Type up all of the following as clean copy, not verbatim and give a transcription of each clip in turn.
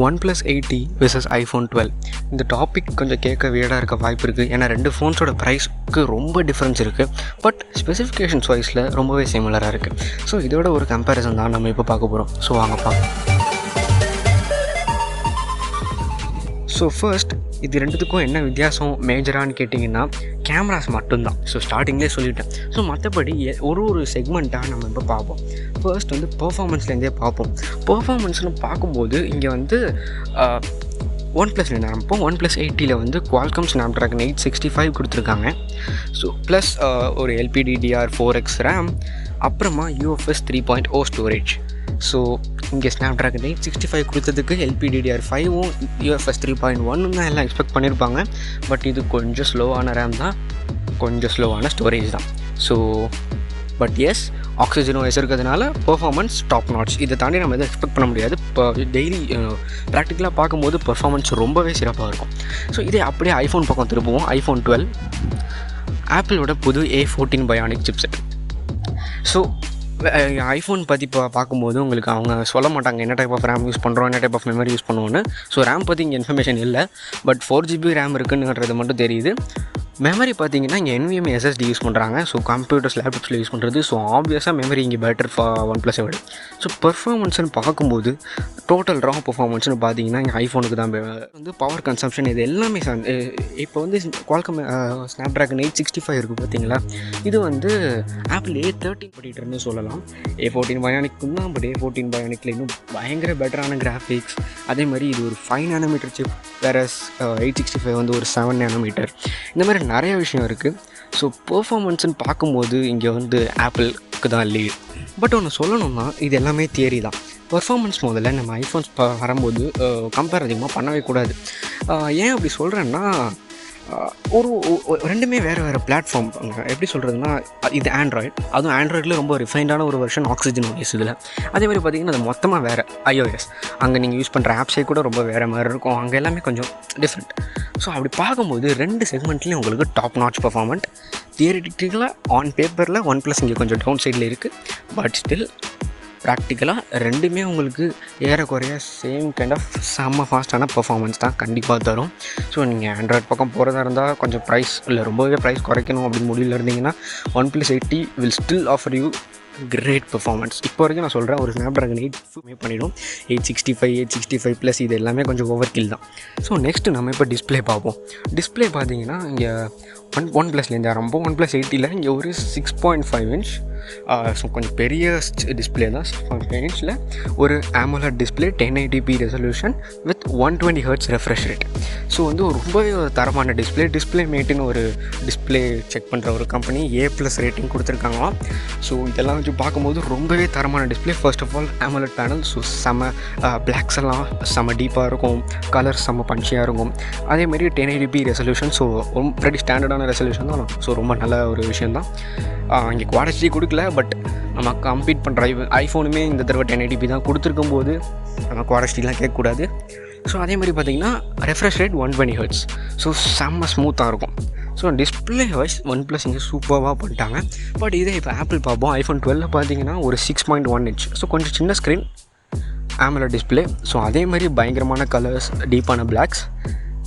OnePlus 80 versus iPhone 12. இந்த topic கொஞ்சம் கேட்க வியர்டாக இருக்க வாய்ப்பு இருக்குது. ஏன்னா ரெண்டு ஃபோன்ஸோட ப்ரைஸ்க்கு ரொம்ப டிஃப்ரென்ஸ் இருக்குது. பட் ஸ்பெசிஃபிகேஷன்ஸ் வைஸில் ரொம்பவே சிமிலராக இருக்குது. ஸோ இதோட ஒரு கம்பேரிசன் தான் நம்ம இப்போ பார்க்க போகிறோம். ஸோ வாங்க பார்க்கலாம். ஸோ ஃபர்ஸ்ட் இது ரெண்டுத்துக்கும் என்ன வித்தியாசம் மேஜரானு கேட்டிங்கன்னா கேமராஸ் மட்டும்தான். ஸோ ஸ்டார்டிங்லேயே சொல்லிட்டேன். ஸோ மற்றபடி ஒரு செக்மெண்ட்டாக நம்ம இப்போ பார்ப்போம். ஃபர்ஸ்ட் வந்து பெர்ஃபார்மன்ஸ்லேருந்தே பார்ப்போம். பெர்ஃபார்மன்ஸ்னு பார்க்கும்போது இங்கே வந்து OnePlusலேருந்து ஆரம்பிப்போம். OnePlus 80 வந்து Qualcomm Snapdragon 865 கொடுத்துருக்காங்க. ஸோ ப்ளஸ் ஒரு LPDDR4X RAM, அப்புறமா UFS 3.0 ஸ்டோரேஜ். ஸோ இங்கே Snapdragon 865 கொடுத்ததுக்கு LPDDR5ம் UFS 3.1 தான் எல்லாம் எக்ஸ்பெக்ட் பண்ணியிருப்பாங்க. பட் இது கொஞ்சம் ஸ்லோவான ரேம் தான், கொஞ்சம் ஸ்லோவான ஸ்டோரேஜ் தான். So but yes, oxygen OS இருக்கிறதுனால பெர்ஃபார்மன்ஸ் டாப் நாட்ச். இதை தாண்டி நம்ம எதுவும் எக்ஸ்பெக்ட் பண்ண முடியாது. இப்போ டெய்லி ப்ராக்டிக்கலாக பார்க்கும்போது பெர்ஃபார்மன்ஸ் ரொம்பவே சிறப்பாக இருக்கும். ஸோ இதே அப்படியே ஐஃபோன் பக்கம் திருப்புவோம். iPhone 12 ஆப்பிளோட புது A14 Bionic chipset. So iPhone பற்றி இப்போ பார்க்கும்போது உங்களுக்கு அவங்க சொல்ல மாட்டாங்க என்ன டைப் ஆஃப் ரேம் யூஸ் பண்ணுறோம், என்ன டைப் ஆஃப் மெமரி யூஸ் பண்ணுவோன்னு. ஸோ ரேம் பற்றி இங்கே இன்ஃபர்மேஷன் இல்லை. பட் 4GB ரேம் இருக்குன்னுன்றது மட்டும் தெரியுது. மெமரி பார்த்தீங்கன்னா இங்கே NVMe SSD யூஸ் பண்ணுறாங்க. ஸோ கம்ப்யூட்டர்ஸ், லேப்டாப்ஸில் யூஸ் பண்ணுறது. ஸோ ஆப்வியஸாக மெமரி இங்கே பெட்டர் OnePlus விட. ஸோ பெர்ஃபார்மன்ஸ்னு பார்க்கும்போது டோட்டல் ரா பெர்ஃபார்மன்ஸ்னு பார்த்தீங்கன்னா இங்கே ஐஃபோனுக்கு தான் வந்து பவர் கன்சம்ஷன் இது எல்லாமே இப்போ வந்து Qualcomm Snapdragon 865 இருக்குது பார்த்தீங்களா, இது வந்து ஆப்பிள் A13 படிக்கிட்டேன்னு சொல்லலாம். A14 பயானிக்கும் தான். பட் A14 பயானிக்கில் இன்னும் பயங்கர பெட்டரான கிராஃபிக்ஸ். அதே மாதிரி இது ஒரு 5 nm சிப், வேறு 865 வந்து ஒரு 7 nm. இந்த மாதிரி நிறைய விஷயம் இருக்குது. ஸோ பெர்ஃபார்மன்ஸ்னு பார்க்கும்போது இங்கே வந்து ஆப்பிளுக்கு தான் லீட். பட் ஒன்று சொல்லணும்னா இது எல்லாமே தியரி தான். பெர்ஃபார்மன்ஸ் முதல்ல நம்ம ஐஃபோன்ஸ் வரும்போது கம்பேர் அதிகமாக பண்ணவே கூடாது. ஏன் அப்படி சொல்கிறேன்னா, ஒரு ரெண்டுமே வேறு பிளாட்ஃபார்ம். எப்படி சொல்கிறதுனா, இது ஆண்ட்ராய்டு, அதுவும் ஆண்ட்ராய்டில் ரொம்ப ரிஃபைண்டான ஒரு வெர்ஷன் ஆக்சிஜன் OS இதில். அதே மாதிரி பார்த்திங்கன்னா அது மொத்தமாக வேறு iOS. அங்கே நீங்கள் யூஸ் பண்ணுற ஆப்ஸே கூட ரொம்ப வேறு மாதிரி இருக்கும். அங்கே எல்லாமே கொஞ்சம் டிஃப்ரெண்ட். ஸோ அப்படி பார்க்கும்போது ரெண்டு செக்மெண்ட்லேயும் உங்களுக்கு டாப் நாட்ச் பர்ஃபார்மன்ட். தியரிட்டிக்கலாக ஆன் பேப்பரில் OnePlus இங்கே கொஞ்சம் டவுன் சைடில் இருக்குது. பட் ஸ்டில் ப்ராக்டிக்கலாக ரெண்டுமே உங்களுக்கு ஏறக்குறைய சேம் கைண்ட் ஆஃப் செம்ம ஃபாஸ்ட்டான பர்ஃபார்மன்ஸ் தான் கண்டிப்பாக தரும். ஸோ நீங்கள் ஆண்ட்ராய்ட் பக்கம் போகிறதா இருந்தால் கொஞ்சம் ப்ரைஸ் இல்லை, ரொம்பவே ப்ரைஸ் குறைக்கணும் அப்படின்னு முடிவில் இருந்தீங்கன்னா OnePlus 80 will still offer you great performance. இப்போ வரைக்கும் நான் சொல்கிறேன், ஒரு Snapdragon 8 பண்ணிவிடும். 865 ப்ளஸ் இது எல்லாமே கொஞ்சம் ஓவர் கில் தான். ஸோ நெக்ஸ்ட்டு நம்ம இப்போ டிஸ்பிளே பார்ப்போம். டிஸ்பிளே பார்த்தீங்கன்னா இங்கே OnePlusலேருந்து ஆரம்பம். OnePlus 80 இங்கே ஒரு 6.5 inch. ஸோ கொஞ்சம் பெரிய டிஸ்பிளே தான். 6.5 inchல ஒரு AMOLED display, 1080p resolution with 120 Hz refresh rate. So வந்து ஒரு ரொம்பவே ஒரு தரமான டிஸ்பிளே மேட்டுன்னு ஒரு டிஸ்பிளே செக் பண்ணுற ஒரு கம்பெனி A+ ரேட்டிங் கொடுத்துருக்காங்களாம். ஸோ இதெல்லாம் வச்சு பார்க்கும்போது ரொம்பவே தரமான display. First of all AMOLED panel. So செம்ம பிளாக்ஸ் எல்லாம் செம்ம டீப்பாக இருக்கும், கலர்ஸ் செம்ம பஞ்சியாக இருக்கும். அதேமாதிரி 1080p ரெசல்யூஷன். ஸோ ரொம்ப ஸ்டாண்டர்டான ரெசல்யூஷன் தான். ஸோ ரொம்ப நல்ல ஒரு விஷயந்தான். இங்கே Quad HD கொடுக்கல, பட் நம்ம கம்பீட் பண்ணுற ஐஃபோனுமே இந்த தடவை 1080p தான் கொடுத்துருக்கும் போது நம்ம Quad HDலாம் கேட்கக்கூடாது. ஸோ அதே மாதிரி பார்த்திங்கன்னா ரெஃப்ரெஷ் ரேட் 120 Hz. ஸோ செம்ம ஸ்மூத்தாக இருக்கும். ஸோ டிஸ்பிளே வைஸ் OnePlus இங்கே சூப்பராக பண்ணிட்டாங்க. பட் இதே இப்போ ஆப்பிள் பார்ப்போம். iPhone 12 பார்த்தீங்கன்னா ஒரு 6.1 inch. ஸோ கொஞ்சம் சின்ன ஸ்க்ரீன், AMOLED டிஸ்பிளே. ஸோ அதே மாதிரி பயங்கரமான கலர்ஸ், டீப்பான blacks,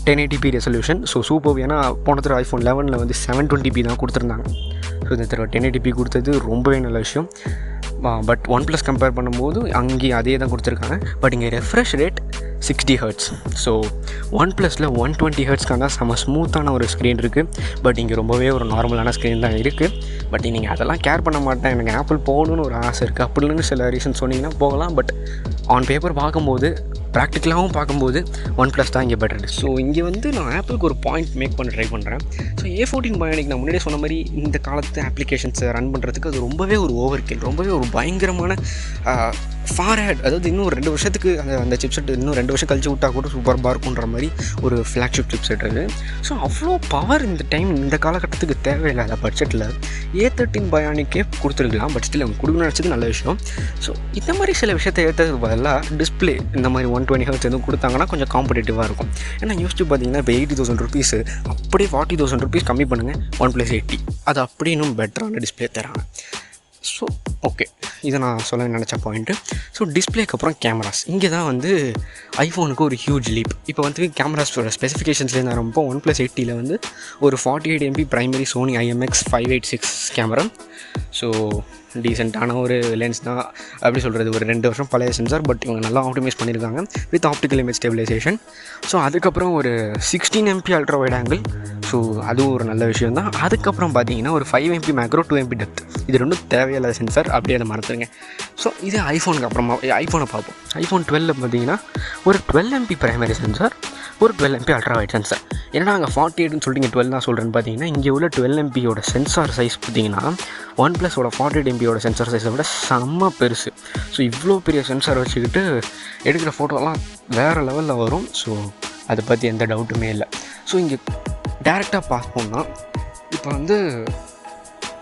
1080p resolution. So super. ஏன்னா போன தடவை iPhone 11 வந்து 720p தான் கொடுத்துருந்தாங்க. ஸோ இந்த தடவை 1080p கொடுத்தது ரொம்பவே நல்ல விஷயம். பட் OnePlus கம்பேர் பண்ணும்போது அங்கேயும் அதே தான் கொடுத்துருக்காங்க. பட் இங்கே ரெஃப்ரெஷ் ரேட் 60 Hz. ஸோ OnePlusல 120 Hzக்கான செம்ம ஸ்மூத்தான ஒரு ஸ்க்ரீன் இருக்குது. பட் இங்கே ரொம்பவே ஒரு நார்மலான ஸ்க்ரீன் தான் இருக்குது. பட் நீங்கள் அதெல்லாம் கேர் பண்ண மாட்டேன், எனக்கு ஆப்பிள் போகணுன்னு ஒரு ஆசை இருக்குது அப்படின்னு சில ரீசன் சொன்னீங்கன்னா போகலாம். பட் ஆன் பேப்பர் பார்க்கும்போது, ப்ராக்டிக்கலாகவும் பார்க்கும்போது OnePlus தான் இங்கே பெட்டர். ஸோ இங்கே வந்து நான் ஆப்பிளுக்கு ஒரு பாயிண்ட் மேக் பண்ண ட்ரை பண்ணுறேன். ஸோ A14 பயானிக் நான் முன்னாடியே சொன்ன மாதிரி இந்த காலத்து அப்ளிகேஷன்ஸை ரன் பண்ணுறதுக்கு அது ரொம்பவே ஒரு ஓவர் கில், ரொம்பவே ஒரு பயங்கரமான ஃபார் ஹெட். அதாவது இன்னும் 2 வருஷத்துக்கு அந்த சிப்செட் இன்னும் 2 வருஷம் கழிச்சு விட்டால் கூட சூப்பராக இருக்குன்ற மாதிரி ஒரு ஃப்ளாக்ஷிப் சிப்செட் அது. ஸோ அவ்வளோ பவர் இந்த டைம் இந்த காலகட்டத்துக்கு தேவையில்லாத பட்ஜெட்டில் A13 பயானிக்கே கொடுத்துருக்கலாம். பட் ஸ்டில் அவங்க கொடுக்கணும்னு நினச்சது நல்ல விஷயம். ஸோ இந்த மாதிரி சில விஷயத்தை ஏற்றதுக்கு பதிலாக டிஸ்பிளே இந்த மாதிரி 120 Hz எதுவும் கொடுத்தாங்கன்னா கொஞ்சம் காம்படிட்டிவாக இருக்கும். ஏன்னா யோசிச்சு பார்த்தீங்கன்னா இப்போ 80,000 rupees அப்படியே 40,000 rupees கம்மி பண்ணுங்கள் OnePlus 80, அது அப்படியே இன்னும் பெட்டரான டிஸ்பிளே தராங்க. ஸோ ஓகே, இதை நான் சொல்ல நினச்ச பாயிண்ட்டு. ஸோ டிஸ்பிளேக்கு அப்புறம் கேமராஸ், இங்கே தான் வந்து ஐஃபோனுக்கு ஒரு ஹியூஜ் லீப். இப்போ வந்து கேமராஸோட ஸ்பெசிஃபிகேஷன்ஸ்லேயே நான் ரொம்ப OnePlus 8Tயில் வந்து ஒரு 48 MP primary Sony IMX586 camera. So டீசெண்டான ஒரு லென்ஸ் தான். அப்படி சொல்கிறது, ஒரு 2 வருஷம் பழைய சென்சார், பட் இவங்க நல்லா ஆப்டிமைஸ் பண்ணியிருக்காங்க with optical image stabilisation. So அதுக்கப்புறம் ஒரு 16 MP ultra wide angle. So அதுவும் ஒரு நல்ல விஷயம் தான். அதுக்கப்புறம் பார்த்தீங்கன்னா ஒரு 5 MP மேக்ரோ, 2 MP டெப்த். இது ரெண்டும் தேவையில்லாத சென்சார், அப்படியே அதை மறந்துடுங்க. ஸோ இது ஐஃபோனுக்கு அப்புறமா ஐஃபோனை பார்ப்போம். iPhone 12 பார்த்தீங்கன்னா ஒரு 12 MP பிரைமரி சென்சார், ஒரு 12 MP அல்ட்ரா வைட் சென்சார். ஏன்னா அங்கே 48ன்னு சொல்லிட்டு இங்கே 12 தான் சொல்கிறேன்னு பார்த்தீங்கன்னா, இங்கே உள்ள 12 MPயோட சென்சார் சைஸ் பார்த்தீங்கன்னா OnePlusோட 48 MPயோட சென்சார் சைஸை விட செம்ம பெருசு. ஸோ இவ்வளோ பெரிய சென்சார் வச்சுக்கிட்டு எடுக்கிற ஃபோட்டோலாம் வேறு லெவலில் வரும். ஸோ அதை பற்றி எந்த டவுட்டுமே இல்லை. ஸோ இங்கே டேரெக்டாக பார்ப்போம்னா இப்போ வந்து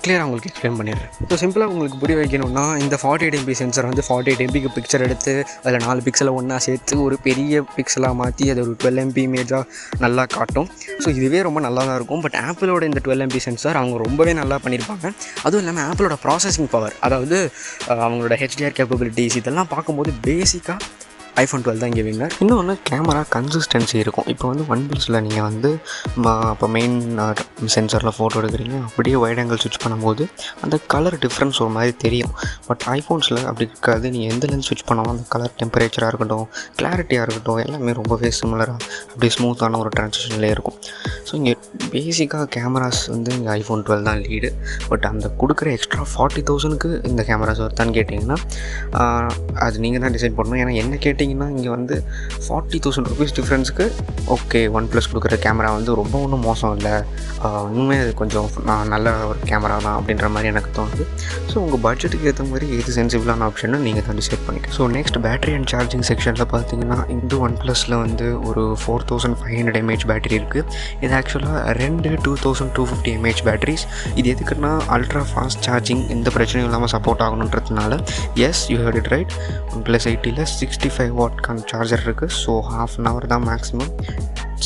கிளியராக உங்களுக்கு எக்ஸ்பிளைன் பண்ணிடுறேன். ஸோ சிம்பிளாக உங்களுக்கு புரிய வைக்கணும்னா, இந்த 48 MP சென்சார் வந்து 48 MPக்கு பிக்சர் எடுத்து அதில் 4 பிக்சலை ஒன்றா சேர்த்து ஒரு பெரிய பிக்சலாக மாற்றி அதை ஒரு 12 MP இமேஜாக நல்லா காட்டும். ஸோ இதுவே ரொம்ப நல்லா தான் இருக்கும். பட் ஆப்பிளோட இந்த 12 MP சென்சார் அவங்க ரொம்பவே நல்லா பண்ணியிருப்பாங்க. அதுவும் இல்லாமல் ஆப்பிளோட ப்ராசஸிங் பவர், அதாவது அவங்களோட HDR கேப்பபிலிட்டிஸ் இதெல்லாம் பார்க்கும்போது பேசிக்காக iPhone 12 தான் இங்கே வின்னர். இன்னொன்று கேமரா கன்சிஸ்டன்சி இருக்கும். இப்போ வந்து OnePlusல நீங்கள் வந்து இப்போ மெயின் சென்சாரில் ஃபோட்டோ எடுக்கிறீங்க, அப்படியே வைட் ஆங்கிள் ஸ்விட்ச் பண்ணும்போது அந்த கலர் டிஃப்ரென்ஸ் ஒரு மாதிரி தெரியும். பட் ஐஃபோன்ஸில் அப்படி இருக்காது. நீங்கள் எந்த லென்ஸ் ஸ்விட்ச் பண்ணாலும் அந்த கலர் டெம்பரேச்சராக இருக்கட்டும், கிளாரிட்டியாக இருக்கட்டும், எல்லாமே ரொம்பவே சிமிலராக அப்படியே ஸ்மூத்தான ஒரு ட்ரான்சிஷன்லேயே இருக்கும். ஸோ இங்கே பேசிக்காக கேமராஸ் வந்து இங்கே iPhone 12 தான் லீடு. பட் அந்த கொடுக்குற எக்ஸ்ட்ரா 40,000க்கு இந்த கேமராஸ் வருதான்னு கேட்டிங்கன்னா அது நீங்கள் தான் டிசைட் பண்ணணும். ஏன்னா என்ன கேட்டிங்கன்னா இங்கே வந்து 40,000 ருபீஸ் டிஃப்ரென்ஸுக்கு ஓகே OnePlus கொடுக்குற கேமரா வந்து ரொம்ப ஒன்றும் மோசம் இல்லை, இன்னுமே அது கொஞ்சம் நல்ல ஒரு கேமரா தான் அப்படின்ற மாதிரி எனக்கு தோணுது. ஸோ உங்கள் பட்ஜெட்டுக்கு ஏற்ற மாதிரி எது சென்சிபிளான ஆப்ஷன்னு நீங்கள் தான் டிசைட் பண்ணிக்க. So next battery and charging செக்ஷனில் பார்த்தீங்கன்னா இந்த OnePlusல வந்து ஒரு 4500 mAh பேட்டரி இருக்குது. இது ஆக்சுவலாக 2250 mAh பேட்டரிஸ். இது எதுக்குன்னா அல்ட்ரா ஃபாஸ்ட் சார்ஜிங் எந்த பிரச்சனையும் இல்லாமல் சப்போர்ட் ஆகணுன்றதுனால. Yes, you heard it right. OnePlus 8Tயில் 65 வாட்க்கான சார்ஜர் இருக்குது. ஸோ 1/2 hour தான் மேக்ஸிமம்.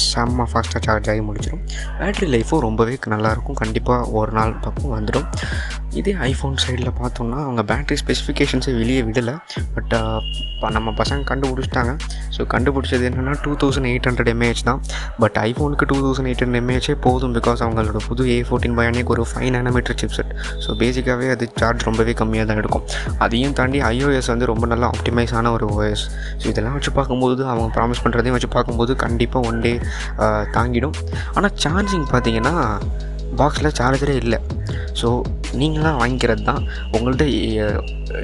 செம்ம ஃபாஸ்ட்டாக சார்ஜ் ஆகி முடிச்சிடும். பேட்ரி லைஃபும் ரொம்பவே நல்லாயிருக்கும். கண்டிப்பாக ஒரு நாள் பக்கம் வந்துடும். இதே ஐஃபோன் சைடில் பார்த்தோம்னா அவங்க பேட்ரி ஸ்பெசிஃபிகேஷன்ஸை வெளியே விடலை. பட் நம்ம பசங்க கண்டுபிடிச்சிட்டாங்க. ஸோ கண்டுபிடிச்சது என்னென்னா 2800 mAh தான். பட் ஐஃபோனுக்கு 2800 mAh போதும். பிகாஸ் அவங்களோட புது A14 Bionic ஒரு 5 nanometer சிப்செட். ஸோ பேசிக்காகவே அது சார்ஜ் ரொம்பவே கம்மியாக தான் எடுக்கும். அதையும் தாண்டி iOS வந்து ரொம்ப நல்லா ஆப்டிமைஸ் ஆன ஒரு OS. ஸோ இதெல்லாம் வச்சு பார்க்கும்போது அவங்க ப்ராமிஸ் பண்ணுறதையும் வச்சு பார்க்கும்போது கண்டிப்பாக ஒன் டே தாங்கிடும். ஆனால் சார்ஜிங் பார்த்தீங்கன்னா பாக்ஸில் சார்ஜரே இல்லை. ஸோ நீங்களாம் வாங்கிக்கிறது தான். உங்கள்கிட்ட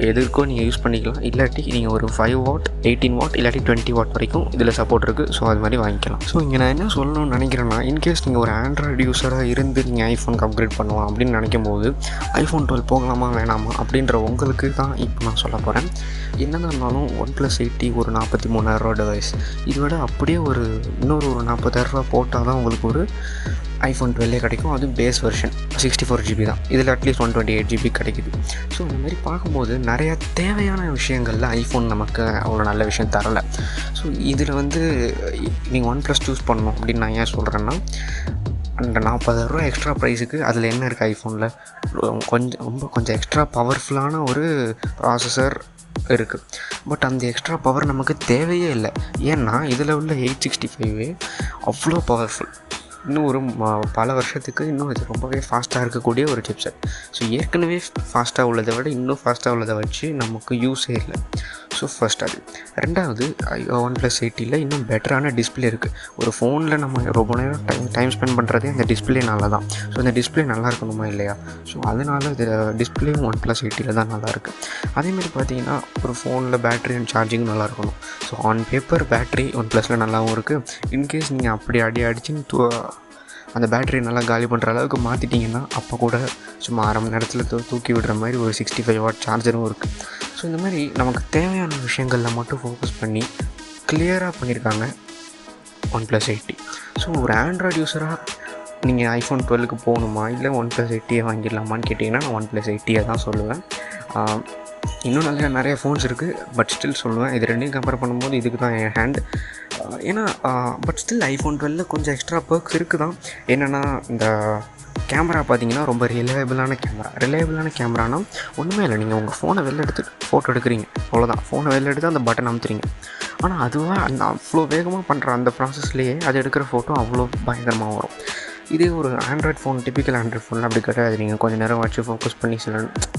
எதுக்கோ நீங்கள் யூஸ் பண்ணிக்கலாம். இல்லாட்டி நீங்கள் ஒரு 5 வாட் 18 வாட் இல்லாட்டி 20 வாட் வரைக்கும் இதில் சப்போர்ட் இருக்குது. ஸோ அது மாதிரி வாங்கிக்கலாம். ஸோ இங்கே நான் என்ன சொல்லணும்னு நினைக்கிறேன்னா, இன்கேஸ் நீங்கள் ஒரு ஆண்ட்ராய்டு யூஸராக இருந்து நீங்கள் ஐஃபோனுக்கு அப்கிரேட் பண்ணலாம் அப்படின்னு நினைக்கும் போது iPhone 12 போகலாமா வேணாமா அப்படின்ற உங்களுக்கு தான் இப்போ நான் சொல்ல போகிறேன். என்னதான் இருந்தாலும் OnePlus 8T ஒரு 43,000 டிவைஸ். இதை விட அப்படியே இன்னொரு 40,000 போட்டால் தான் உங்களுக்கு ஒரு iPhone 12 கிடைக்கும். அதுவும் பேஸ் வெர்ஷன் 64 GB தான். இதில் அட்லீஸ்ட் 128 GB கிடைக்குது. ஸோ இந்த மாதிரி பார்க்கும்போது நிறையா தேவையான விஷயங்களில் ஐஃபோன் நமக்கு அவ்வளோ நல்ல விஷயம் தரலை. ஸோ இதில் வந்து நீங்கள் OnePlus சூஸ் பண்ணணும் அப்படின்னு நான் ஏன் சொல்கிறேன்னா, அந்த 40,000 எக்ஸ்ட்ரா ப்ரைஸுக்கு அதில் என்ன இருக்குது ஐஃபோனில் கொஞ்சம் எக்ஸ்ட்ரா பவர்ஃபுல்லான ஒரு ப்ராசஸர் இருக்குது. பட் அந்த எக்ஸ்ட்ரா பவர் நமக்கு தேவையே இல்லை. ஏன்னா இதில் உள்ள 865 அவ்வளோ பவர்ஃபுல். இன்னும் ஒரு பல வருஷத்துக்கு இன்னும் இது ரொம்பவே ஃபாஸ்ட்டாக இருக்கக்கூடிய ஒரு சிப்செட். ஸோ ஏற்கனவே ஃபாஸ்ட்டாக உள்ளதை விட இன்னும் ஃபாஸ்ட்டாக உள்ளதை வச்சு நமக்கு யூஸே இல்லை. ஸோ ஃபர்ஸ்ட் அது. ரெண்டாவது OnePlus 8Tயில் இன்னும் பெட்டரான டிஸ்பிளே இருக்குது. ஒரு ஃபோனில் நம்ம ரொம்ப நேரம் டைம் ஸ்பெண்ட் பண்ணுறதே அந்த டிஸ்பிளேனால தான். ஸோ அந்த டிஸ்பிளே நல்லா இருக்கணுமா இல்லையா? ஸோ அதனால் இது டிஸ்பிளேயும் OnePlus 8Tயில் தான் நல்லாயிருக்கு. அதேமாதிரி பார்த்தீங்கன்னா ஒரு ஃபோனில் பேட்ரி அண்ட் சார்ஜிங்கும் நல்லா இருக்கணும். ஸோ ஆன் பேப்பர் பேட்ரி OnePlusல நல்லாவும் இருக்குது. இன்கேஸ் நீங்கள் அப்படி அடிச்சுன்னு அந்த பேட்டரி நல்லா காலி பண்ணுற அளவுக்கு மாற்றிட்டிங்கன்னா அப்போ கூட சும்மா 1/2 மணி நேரத்தில் தூக்கி விடுற மாதிரி ஒரு 65 வாட் சார்ஜரும் இருக்குது. ஸோ இந்த மாதிரி நமக்கு தேவையான விஷயங்களில் மட்டும் ஃபோக்கஸ் பண்ணி கிளியராக பண்ணியிருக்காங்க OnePlus 8T. ஸோ ஒரு ஆண்ட்ராய்டு யூஸராக நீங்கள் iPhone 12க்கு போகணுமா இல்லை OnePlus 8Tயை வாங்கிடலாமான்னு கேட்டிங்கன்னா நான் OnePlus 8Tயை தான் சொல்லுவேன். இன்னும் நிறைய ஃபோன்ஸ் இருக்குது. பட் ஸ்டில் சொல்லுவேன், இது ரெண்டையும் கம்பேர் பண்ணும்போது இதுக்கு தான் என் ஹேண்ட். ஏன்னா பட் ஸ்டில் iPhone 12ல் கொஞ்சம் எக்ஸ்ட்ரா பர்க்ஸ் இருக்குது தான். என்னென்னா இந்த கேமரா பார்த்தீங்கன்னா ரொம்ப ரிலையபிளான கேமரானா ஒன்றுமே இல்லை. நீங்கள் உங்கள் ஃபோனை வெளில எடுத்துட்டு ஃபோட்டோ எடுக்கிறீங்க, அவ்வளோதான். ஃபோனை வெளில எடுத்து அந்த பட்டன் அமுத்துறீங்க. ஆனால் அதுவாக அந்த அவ்வளோ வேகமாக பண்ணுற அந்த ப்ராசஸ்லேயே அது எடுக்கிற ஃபோட்டோ அவ்வளோ பயங்கரமாக வரும். இதே ஒரு Android phone, typical Android phone அப்படி கிடையாது. நீங்கள் கொஞ்சம் நேரம் வச்சு ஃபோக்கஸ் பண்ணி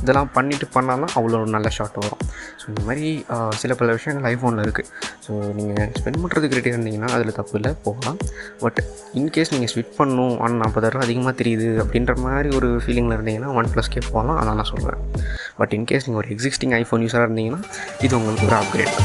இதெல்லாம் பண்ணிவிட்டு பண்ணால் தான் அவ்வளோ நல்ல ஷாட் வரும். ஸோ இந்த மாதிரி சில பல விஷயங்கள் ஐஃபோனில் இருக்குது. ஸோ நீங்கள் ஸ்பெண்ட் பண்ணுறதுக்கு ரெடியாக இருந்தீங்கன்னா அதில் தப்பு இல்லை, போகலாம். பட் இன்கேஸ் நீங்கள் ஸ்விட்ச் பண்ணணும், ஆனால் 40,000 அதிகமாக தெரியுது அப்படின்ற மாதிரி ஒரு ஃபீலிங்கில் இருந்தீங்கன்னா OnePlusக்கே போகலாம், அதான் நான் சொல்லுவேன். பட் இன்கேஸ் நீங்கள் ஒரு எக்ஸிஸ்டிங் ஐஃபோன் யூஸராக இருந்தீங்கன்னா இது உங்களுக்கு ஒரு அப்கிரேட்.